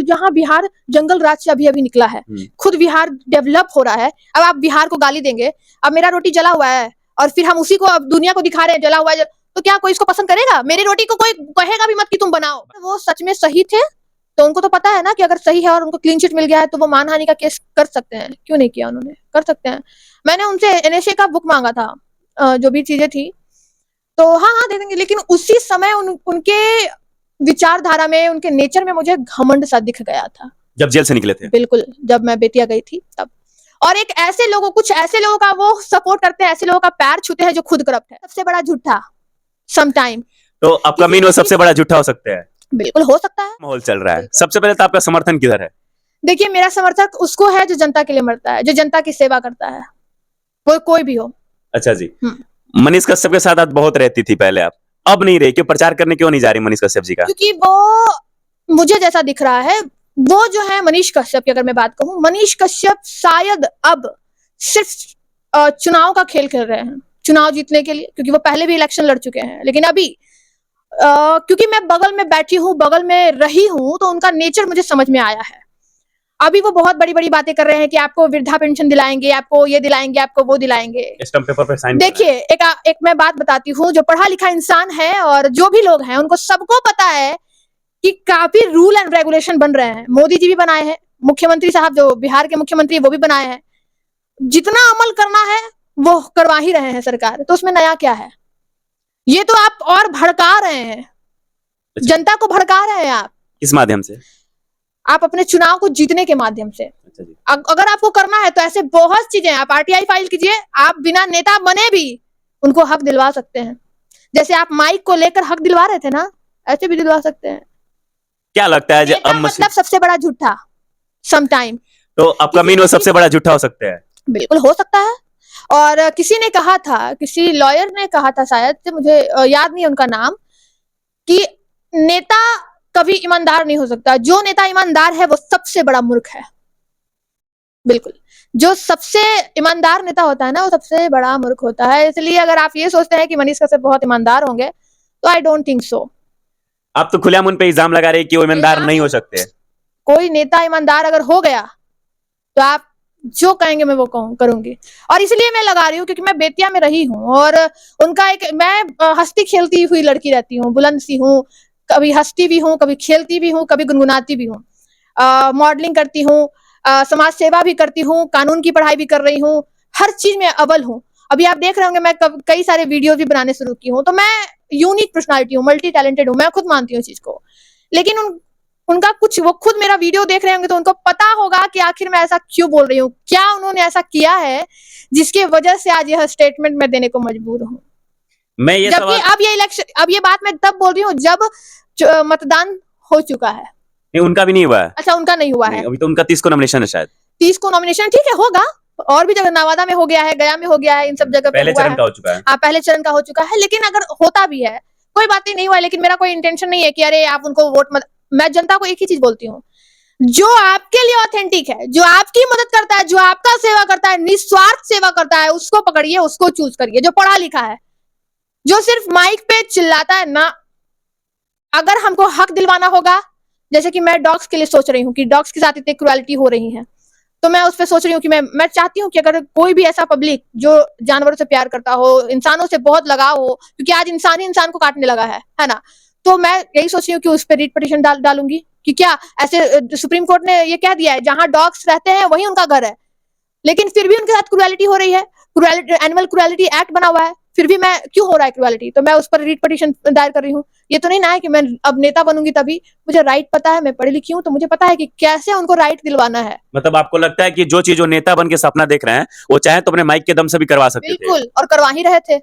जहाँ बिहार जंगल राज से अभी अभी निकला है, खुद बिहार डेवलप हो रहा है, अब आप बिहार को गाली देंगे, अब मेरा रोटी जला हुआ है और फिर हम उसी को अब दुनिया को दिखा रहे हैं जला हुआ है, तो क्या कोई इसको पसंद करेगा? मेरी रोटी को कोई कहेगा भी मत कि तुम बनाओ। वो सच में सही थे तो उनको तो पता है ना कि अगर सही है और उनको क्लीन चिट मिल गया है तो वो मानहानि का केस कर सकते हैं। क्यों नहीं किया उन्होंने? कर सकते हैं। मैंने उनसे एनएसए का बुक मांगा था, जो भी चीजें थी, तो हाँ दे देंगे, लेकिन उसी समय उनके विचारधारा में, उनके नेचर में मुझे घमंड सा दिख गया था जब जेल से निकले थे। बिल्कुल, जब मैं बेतिया गई थी तब। और एक ऐसे लोगों, कुछ ऐसे लोगों का वो सपोर्ट करते हैं, ऐसे लोगों का पैर छूते हैं जो खुद करप्ट है। सबसे बड़ा झूठा समटाइम। तो आपका मीन वो सबसे बड़ा झूठा हो सकते हैं? बिल्कुल हो सकता है। माहौल चल रहा है, सबसे पहले तो आपका समर्थन किधर है? देखिए, मेरा समर्थक उसको है जो जनता के लिए मरता है, जो जनता की सेवा करता है, वो कोई भी हो। अच्छा जी। मनीष कश्यप के साथ आप बहुत रहती थी पहले, आप अब नहीं रही, क्यों? प्रचार करने क्यों नहीं जा रही मनीष कश्यप जी का? क्योंकि वो मुझे जैसा दिख रहा है, वो जो है मनीष कश्यप की अगर मैं बात कहूँ, मनीष कश्यप शायद अब सिर्फ चुनाव का खेल खेल रहे हैं, चुनाव जीतने के लिए, क्योंकि वो पहले भी इलेक्शन लड़ चुके हैं। लेकिन अभी क्योंकि मैं बगल में बैठी हूँ, बगल में रही हूँ, तो उनका नेचर मुझे समझ में आया है। अभी वो बहुत बड़ी बड़ी बातें कर रहे हैं कि आपको वृद्धा पेंशन दिलाएंगे, आपको ये दिलाएंगे, आपको वो दिलाएंगे। स्टंप पेपर पे साइन। देखिए, एक मैं बात बताती हूँ, जो पढ़ा लिखा इंसान है और जो भी लोग हैं, उनको सबको पता है कि काफी रूल एंड रेगुलेशन बन रहे हैं। मोदी जी भी बनाए हैं, मुख्यमंत्री साहब जो बिहार के मुख्यमंत्री वो भी बनाए हैं। जितना अमल करना है वो करवा ही रहे हैं सरकार, तो उसमें नया क्या है? ये तो आप और भड़का रहे हैं, जनता को भड़का रहे हैं आप। किस माध्यम से? आप अपने चुनाव को जीतने के माध्यम से। अच्छा जी। अगर आपको करना है तो ऐसे बहुत चीजें, आप आरटीआई फाइल कीजिए, आप बिना नेता बने भी उनको हक दिलवा सकते हैं। जैसे आप माइक को लेकर हक दिलवा रहे थे ना, ऐसे भी दिलवा सकते हैं। क्या लगता है अब मतलब सबसे बड़ा झूठा समटाइम। तो आपका मीन वो सबसे बड़ा झूठा हो सकते हैं? बिल्कुल हो सकता है। और किसी ने कहा था, किसी लॉयर ने कहा था शायद से, मुझे याद नहीं उनका नाम, कि नेता कभी ईमानदार नहीं हो सकता। जो नेता ईमानदार है वो सबसे बड़ा मूर्ख है। बिल्कुल, जो सबसे ईमानदार नेता होता है ना, वो सबसे बड़ा मूर्ख होता है। इसलिए अगर आप ये सोचते हैं कि मनीष कश्यप बहुत ईमानदार होंगे, तो आई डोंट थिंक सो। आप तो खुलेआम उन पे इल्जाम लगा रहे हैं कि वो ईमानदार नहीं हो सकते। कोई नेता ईमानदार अगर हो गया तो आप जो कहेंगे मैं वो करूंगी। और इसलिए मैं लगा रही हूँ क्योंकि मैं बेतिया में रही हूँ, और उनका एक, मैं हंसती खेलती हुई लड़की रहती हूँ, बुलंद सी हूँ, कभी हंसती भी हूँ, कभी खेलती भी हूँ, कभी गुनगुनाती भी हूँ, मॉडलिंग करती हूँ, समाज सेवा भी करती हूँ, कानून की पढ़ाई भी कर रही हूँ, हर चीज में अव्वल हूँ। अभी आप देख रहे होंगे मैं कई सारे वीडियो भी बनाने शुरू की हूँ। तो मैं यूनिक पर्सनालिटी हूँ, मल्टी टैलेंटेड हूँ, मैं खुद मानती हूँ इस चीज को। लेकिन उनका कुछ, वो खुद मेरा वीडियो देख रहे होंगे तो उनको पता होगा कि आखिर मैं ऐसा क्यों बोल रही हूँ, क्या उन्होंने ऐसा किया है जिसके वजह से आज यह स्टेटमेंट मैं देने को मजबूर हूँ। मैं ये जबकि अब ये बात मैं तब बोल रही हूँ जब मतदान हो चुका है। नहीं, उनका भी नहीं हुआ है। अच्छा, उनका नहीं हुआ है अभी तो उनका 30 को नॉमिनेशन है शायद। 30 को नॉमिनेशन, ठीक है, होगा। और भी जगह, नवादा में हो गया है, गया में हो गया है, इन सब जगह पहले चरण का हो चुका है। हाँ, पहले चरण का हो चुका है। लेकिन अगर होता भी है, कोई बात नहीं हुआ, लेकिन मेरा कोई इंटेंशन नहीं है कि अरे आप उनको वोट मत। मैं जनता को एक ही चीज बोलती हूँ, जो आपके लिए ऑथेंटिक है, जो आपकी मदद करता है, जो आपका सेवा करता है, निस्वार्थ सेवा करता है, उसको पकड़िए, उसको चूज करिए। जो पढ़ा लिखा है, जो सिर्फ माइक पे चिल्लाता है ना। अगर हमको हक दिलवाना होगा, जैसे कि मैं डॉग्स के लिए सोच रही हूँ कि डॉग्स के साथ इतनी क्रुएलिटी हो रही है, तो मैं उस पर सोच रही हूँ कि मैं चाहती हूँ कि अगर कोई भी ऐसा पब्लिक जो जानवरों से प्यार करता हो, इंसानों से बहुत लगाव हो, क्योंकि आज इंसान ही इंसान को काटने लगा है ना, तो मैं यही सोच रही हूँ कि उस पर रीट पिटीशन डालूंगी कि क्या ऐसे सुप्रीम कोर्ट ने ये कह दिया है जहां डॉग्स रहते हैं वही उनका घर है, लेकिन फिर भी उनके साथ क्रुएलिटी हो रही है, एनिमल क्रुएलिटी एक्ट बना हुआ है, फिर भी मैं क्यों हो रहा है क्रुएलिटी, तो मैं उस पर रीट पिटीशन दायर कर रही हूँ। ये तो नहीं ना है कि मैं अब नेता बनूंगी तभी, मुझे राइट पता है, मैं पढ़ी लिखी हूँ, तो मुझे पता है कि कैसे उनको राइट दिलवाना है। मतलब आपको लगता है कि जो चीज वो नेता बन के सपना देख रहे हैं, वो चाहे तो अपने माइक के दम से भी करवा सकते थे? बिल्कुल, और करवा ही रहे थे।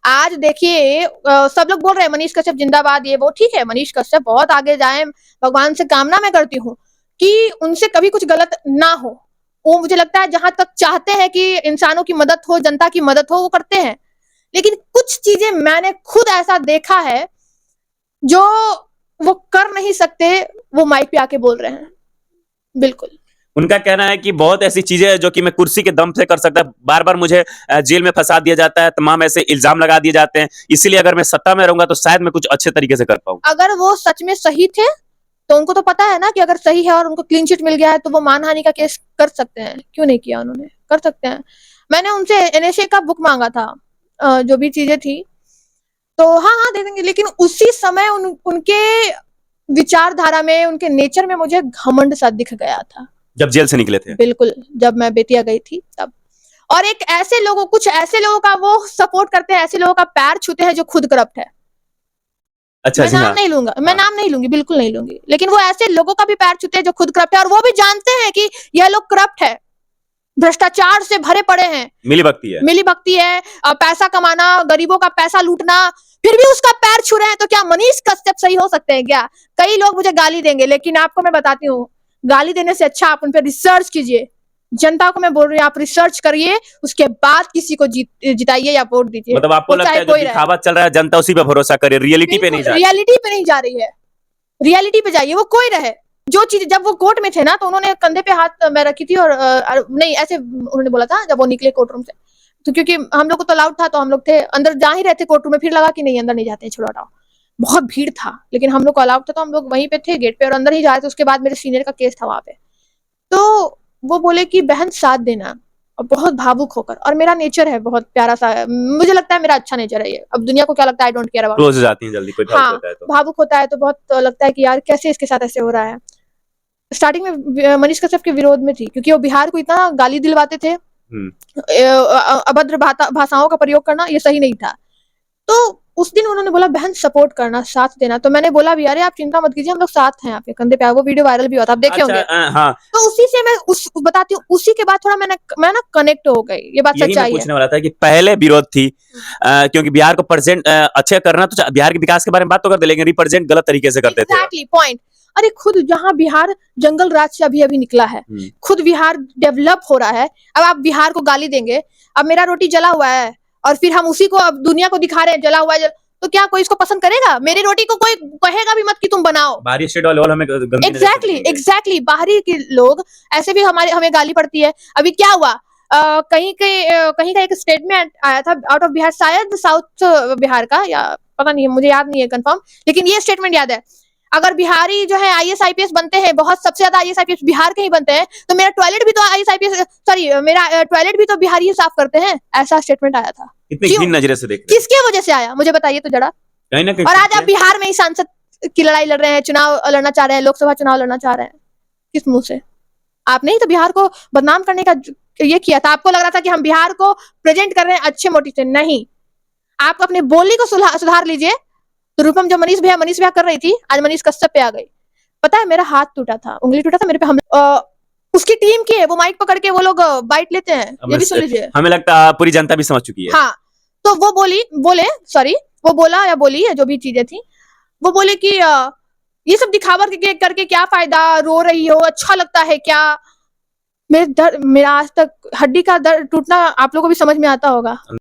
आज देखिए, सब लोग बोल रहे हैं मनीष कश्यप जिंदाबाद, ये वो, ठीक है, मनीष कश्यप बहुत आगे जाए, भगवान से कामना मैं करती हूँ कि उनसे कभी कुछ गलत ना हो। वो मुझे लगता है जहां तक चाहते हैं कि इंसानों की मदद हो, जनता की मदद हो, वो करते हैं। लेकिन कुछ चीजें मैंने खुद ऐसा देखा है जो वो कर नहीं सकते, वो माइक पे आके बोल रहे हैं। बिल्कुल, उनका कहना है कि बहुत ऐसी चीजें हैं जो कि मैं कुर्सी के दम से कर सकता, बार बार मुझे जेल में फंसा दिया जाता है, तमाम ऐसे इल्जाम लगा दिए जाते हैं, इसीलिए अगर मैं सत्ता में रहूंगा तो शायद मैं कुछ अच्छे तरीके से कर पाऊं। अगर वो सच में सही थे तो उनको तो पता है ना कि अगर सही है और उनको क्लीन चिट मिल गया है तो वो मानहानि का केस कर सकते हैं। क्यों नहीं किया उन्होंने? कर सकते हैं। मैंने उनसे एनएसए का बुक मांगा था, जो भी चीजें थी, तो हाँ दे देंगे, लेकिन उसी समय उनके विचारधारा में, उनके नेचर में मुझे घमंड सा दिख गया था। जब जेल से निकले थे? बिल्कुल, जब मैं बेतिया गई थी तब। और कुछ ऐसे लोगों का वो सपोर्ट करते हैं, ऐसे लोगों का पैर छूते हैं जो खुद करप्ट है। अच्छा मैं जी, नाम हाँ। नहीं लूंगा, मैं नाम नहीं लूंगी, बिल्कुल नहीं लूंगी, लेकिन वो ऐसे लोगों का भी पैर छूते हैं जो खुद करप्ट है, और वो भी जानते हैं कि यह लोग करप्ट है, भ्रष्टाचार से भरे पड़े हैं, मिली भक्ति है, पैसा कमाना, गरीबों का पैसा लूटना, फिर भी उसका पैर छू रहे हैं। तो क्या मनीष कश्यप सही हो सकते हैं क्या? कई लोग मुझे गाली देंगे, लेकिन आपको मैं बताती हूँ, गाली देने से अच्छा आप उन पर रिसर्च कीजिए। जनता को मैं बोल रही हूँ, आप रिसर्च करिए, उसके बाद किसी को जिताइए या वोट दीजिए। मतलब आपको लगता है जो दिखावा चल रहा है जनता उसी पे भरोसा करे, रियलिटी पे नहीं जा रही? रियलिटी पे नहीं जा रही है, रियलिटी पे जाइए। वो कोई रहे, जो चीज, जब वो कोर्ट में थे ना तो उन्होंने कंधे पे हाथ मैं रखी थी और नहीं ऐसे उन्होंने बोला था जब वो निकले कोर्ट रूम से, तो क्योंकि हम लोग को तो अलाउड था तो हम लोग थे अंदर, जा ही रहे थे कोर्ट रूम में, फिर लगा कि नहीं अंदर नहीं जाते, छोड़ो हटाओ, बहुत भीड़ था, लेकिन हम लोग को अलाउड था तो हम लोग वहीं पे थे गेट पे और अंदर ही जा रहे थे। उसके बाद मेरे सीनियर का केस था वहां पे, तो वो बोले कि बहन साथ देना, और बहुत भावुक होकर, और मेरा नेचर है बहुत प्यारा सा है, मुझे लगता है मेरा अच्छा नेचर है ये। अब दुनिया को क्या लगता है, I don't care about. Close हो जाती हैं जल्दी कोई भावुक होता है तो? भावुक होता है तो बहुत लगता है कि यार कैसे इसके साथ ऐसे हो रहा है। स्टार्टिंग में मनीष कश्यप के विरोध में थी, क्योंकि वो बिहार को इतना गाली दिलवाते थे, अभद्र भाषाओं का प्रयोग करना ये सही नहीं था। तो उस दिन उन्होंने बोला बहन सपोर्ट करना, साथ देना, तो मैंने बोला भी अरे आप चिंता मत कीजिए, हम लोग साथ हैं आपके कंधे पे। वो वीडियो वायरल भी हुआ था, आप देखे होंगे। हाँ। तो उसी से मैं बताती हूँ, उसी के बाद थोड़ा मैं ना कनेक्ट हो गई, ये बात सच्चाई है। पूछने वाला था कि पहले विरोध थी, क्योंकि बिहार को प्रेजेंट अच्छा करना, तो बिहार के विकास के बारे में बात तो करते, लेकिन रिप्रेजेंट गलत तरीके से करते थे। Exactly point. अरे खुद जहां बिहार जंगल राज से अभी निकला है, खुद बिहार डेवलप हो रहा है, अब आप बिहार को गाली देंगे। अब मेरा रोटी जला हुआ है और फिर हम उसी को अब दुनिया को दिखा रहे हैं जला हुआ है, तो क्या कोई इसको पसंद करेगा? मेरी रोटी को कोई कहेगा भी मत कि तुम बनाओ। बाहरी स्टेट वाले हमें एग्जैक्टली बाहरी के लोग ऐसे भी हमें गाली पड़ती है। अभी क्या हुआ, कहीं का एक स्टेटमेंट आया था आउट ऑफ बिहार, शायद साउथ बिहार का, या पता नहीं, मुझे याद नहीं है कंफर्म, लेकिन ये स्टेटमेंट याद है, अगर बिहारी जो है आईएएस आईपीएस बनते हैं, बहुत सबसे ज्यादा आईएएस आईपीएस बिहार के ही बनते हैं, तो मेरा टॉयलेट भी तो आईएएस आईपीएस, सॉरी मेरा टॉयलेट भी तो बिहारी ही साफ करते हैं। ऐसा स्टेटमेंट आया था। इतनी घिन नजरे से देख, किसके वजह से आया मुझे बताइए तो जरा। कहीं ना कहीं, और आज आप बिहार में ही सांसद की लड़ाई लड़ रहे हैं, चुनाव लड़ना चाह रहे हैं, लोकसभा चुनाव लड़ना चाह रहे हैं, किस मुंह से? आपने ही तो बिहार को बदनाम करने का ये किया था। आपको लग रहा था कि हम बिहार को प्रेजेंट कर रहे हैं अच्छे मोटिव से, नहीं। आप अपने बोली को सुधार लीजिए। तो रूपम जो मनीष भैया कर रही थी, आज मनीष कश्यप पे आ गई। पता है मेरा हाथ टूटा था, उंगली टूटा था मेरे पे, हम उसकी टीम की है, वो माइक पकड़ के वो लोग बाइट लेते हैं, ये भी सुन लीजिए। हमें लगता है पूरी जनता भी समझ चुकी है। हाँ, तो वो वो बोला या बोली है जो भी चीजें थी, वो बोले कि ये सब दिखावा करके क्या फायदा, रो रही हो, अच्छा लगता है क्या? मेरा आज तक हड्डी का दर्द टूटना आप लोगों को भी समझ में आता होगा।